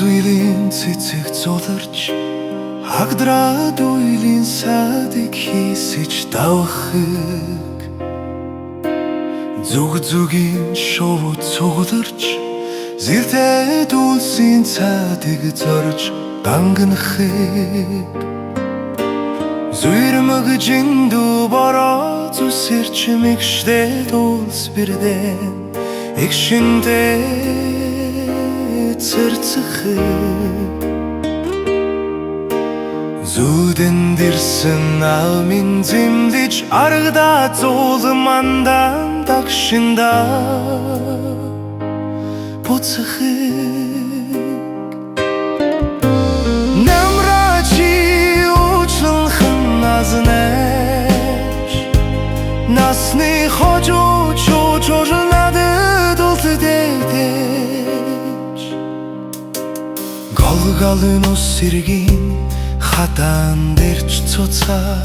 Зүлийн цэцэг зуларч хагдраад үеийн садыг хийсэж давхыг зүг зүгийн шоу цугларч зэртэй дүүлсийн цадыг зорж дангнахыг Зүрмэг жинду бороо зүсэрч мэгшдэ дүүлс бирдэн Игшинтэй цэрцэхэг Зүдэн дэрсэн амин зэмлэж аргада зулмандан дагшинда буцахыг Намрачи учланхан назнаш Насны хожу чужнады дулдэдэж Голгалын ус сэргийн хатан дэрч цуцаа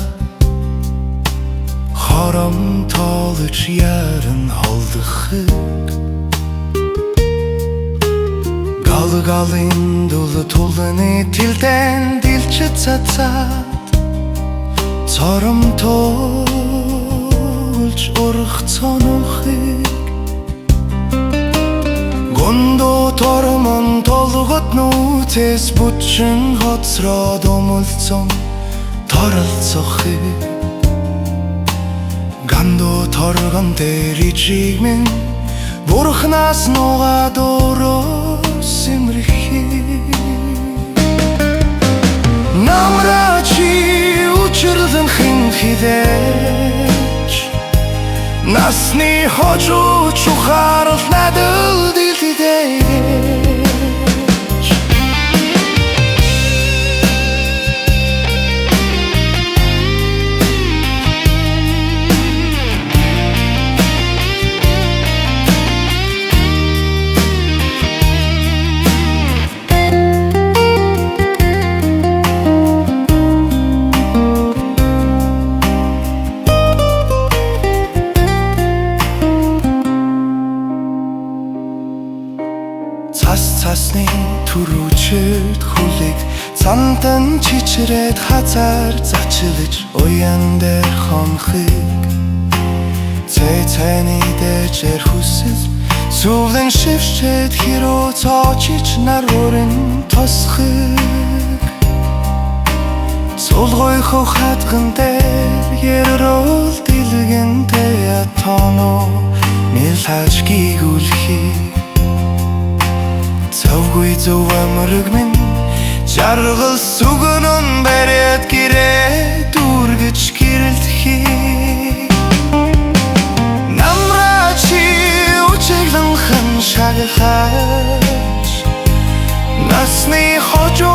Хором тоолж яран холдохыг Голгалын дул тулны тилдэн дилчит цацаад Цором тоолж урах цонохыг Гондо тормон толгот нүүтээс бүчин хоцроод өмөлцөн торолцохыг Гандо торгон дээр ичиг минь Бурхнаас нугаад өрөө симрэхийг Намрачи учрдан хэн хідэж Насны хожу чухарл надад илтидэж Цасны түрүүчэд хүлэг Цамтан чичрээд хазар зачилж Уян дээр хонхыг Цэцэний дэжэр хүсэл Сүвлэн шившчээд хирөө цоочич нарурын тосхыг Сулгойхо хатган дээр Ерөрөл дилгэнтэй атоно Нэлхаж гигүүлхийг Цавгүй зөв амраг минь Жаргал сүгнөн бариад гэрээ дүүргэж гэрэлтхийг Намрачи учигланхан шагахаж Насны хожу